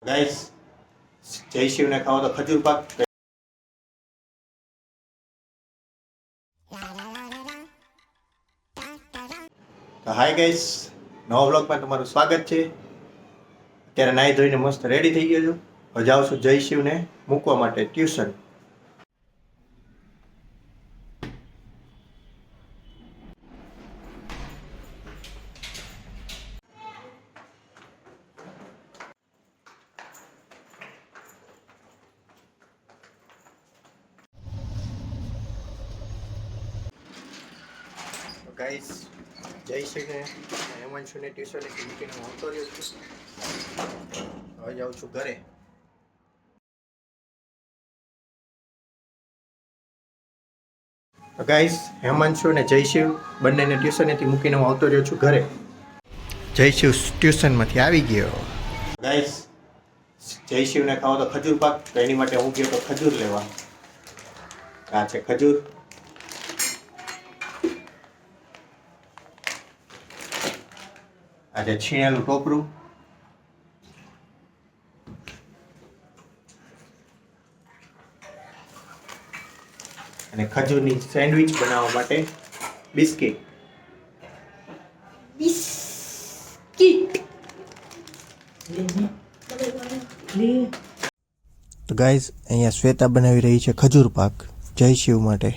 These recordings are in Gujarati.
ગાઈસ, જય શિવને ખાવો તો ખજૂર પાક. તો હાય ગાઈસ, નવા વ્લોગમાં તમારું સ્વાગત છે. અત્યારે નાહી ધોઈને મસ્ત રેડી થઈ ગયો છું. હવે જાઉં છું જય શિવને મૂકવા માટે ટ્યુશન. ગાઈસ, જય શિવને હેમાંશુને ટ્યુશને મૂકીને હું આવતો રહ્યો છું. હવે જાઉં છું ઘરે. તો ગાઈસ, હેમાંશુ અને જયશિવ બંનેને ટ્યુશનેથી મૂકીને હું આવતો રહ્યો છું ઘરે. જયશિવ ટ્યુશનમાંથી આવી ગયો. ગાઈસ, જયશિવને ખાવો તો ખજૂર પાક, તો એની માટે હું ગયો તો ખજૂર લેવા. આ છે ખજૂર. આ છે છીણેલું ટોપરું. અને ખજૂરની સેન્ડવિચ બનાવવા માટે બિસ્કિટ. તો ગાઈઝ, અહીંયા શ્વેતા બનાવી રહી છે ખજૂર પાક જય શિવ માટે.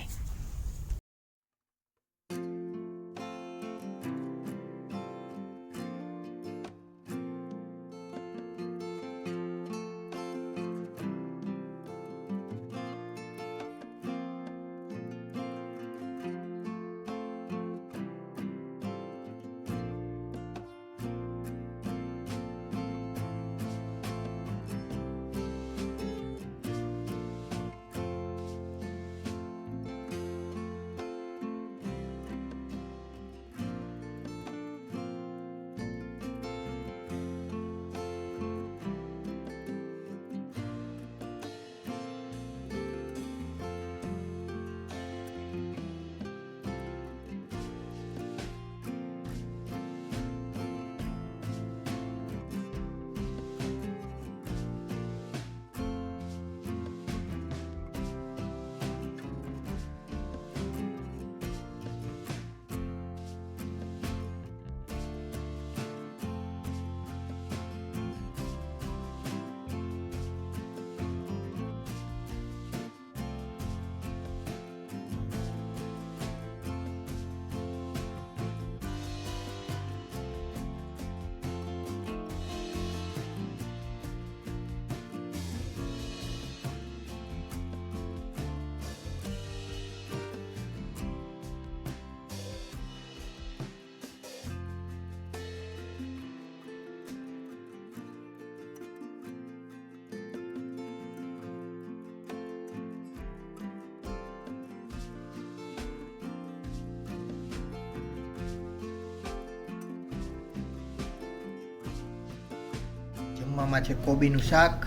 જમવામાં છે કોબીનું શાક,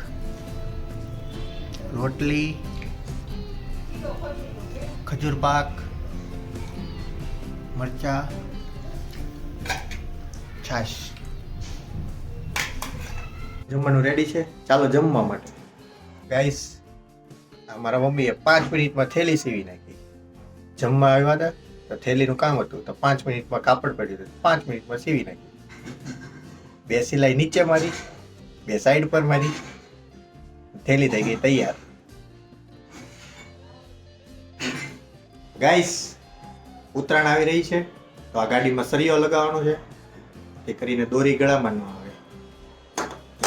રોટલી, ખજૂર પાક, મરચા, છાશ. જમવાનું રેડી છે, ચાલો જમવા માટે. ગાઈસ, મારા મમ્મીએ 5 મિનિટમાં થેલી સીવી નાખી. જમવા આવ્યા હતા તો થેલીનું કામ હતું, તો 5 મિનિટમાં કાપડ પડ્યું હતું, 5 મિનિટમાં સીવી નાખી. 2 સિલાઈ નીચે મારી, 2 સાઈડ પર મારી, થેલી થઈ ગઈ તૈયાર. ગાઈસ, ઉત્તરાયણ આવી રહી છે, તો આ ગાડીમાં સરિયો લગાવવાનો છે, તે કરીને દોરી ગળામાં ન આવે.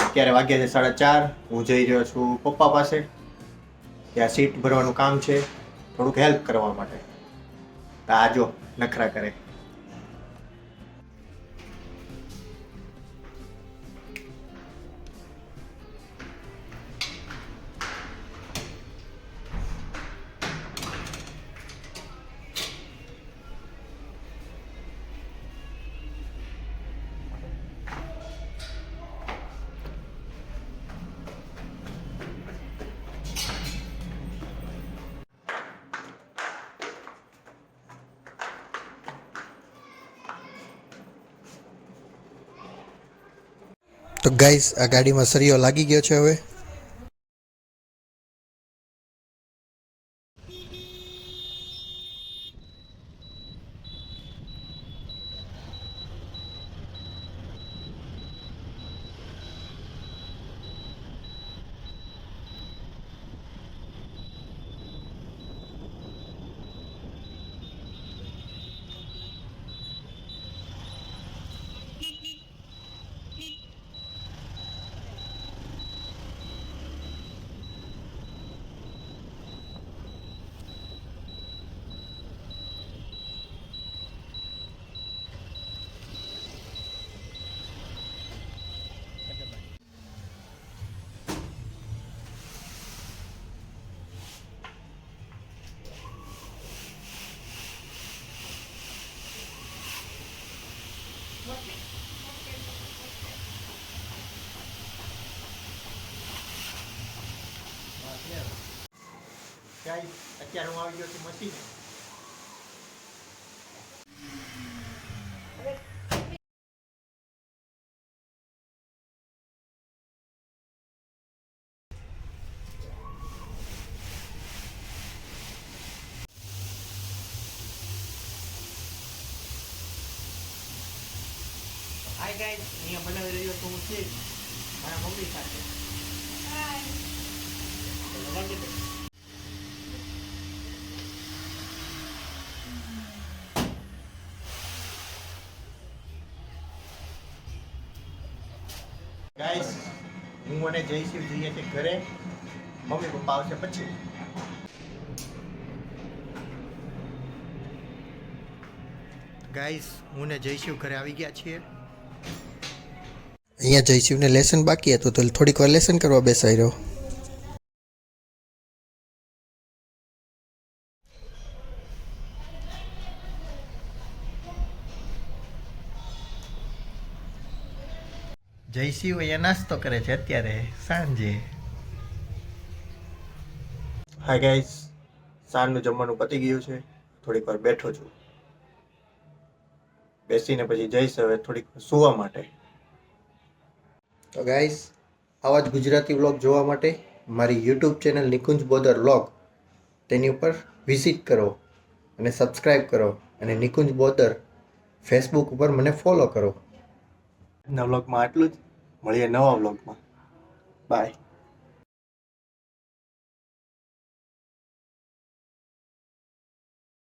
અત્યારે વાગ્યા છે 4:30. હું જઈ રહ્યો છું પપ્પા પાસે. ત્યાં સીટ ભરવાનું કામ છે, થોડુંક હેલ્પ કરવા માટે. તો આ જો નખરા કરે. તો ગાઈસ આ ગાડીમાં સરિયો લાગી ગયો છે હવે. અત્યારે હું આવી ગયો છું મશીને. હાય ગાઈસ, અહીંયા બનાવી રહ્યો છું હું કેક મારા મમ્મી સાથે. ગાઈસ, હું અને જયશિવ જઈએ છીએ ઘરે. મમ્મી પપ્પા આવશે પછી. ગાઈસ, હું ને જયશિવ ઘરે આવી ગયા છીએ. અહીંયા જયશિવને લેસન બાકી હતું તો થોડીક વાર લેસન કરવા બેસાઈ રહ્યો. જયશિવ અહીંયા નાસ્તો કરે છે અત્યારે સાંજે. હાય ગાઈસ, સાંજનું જમવાનું પતી ગયું છે. થોડીક વાર બેઠો છું. બેસીને પછી જઈશ હવે થોડીક સુવા માટે. તો ગાઈસ, આવા જ ગુજરાતી વ્લોગ જોવા માટે મારી YouTube channel Nikunj Bodar vlog તેની ઉપર વિઝિટ કરો અને સબસ્ક્રાઈબ કરો, અને નિકુંજ બોદર ફેસબુક ઉપર મને ફોલો કરો. નવા વ્લોગમાં આટલું જ. મળીએ નવા વ્લોગમાં. બાય.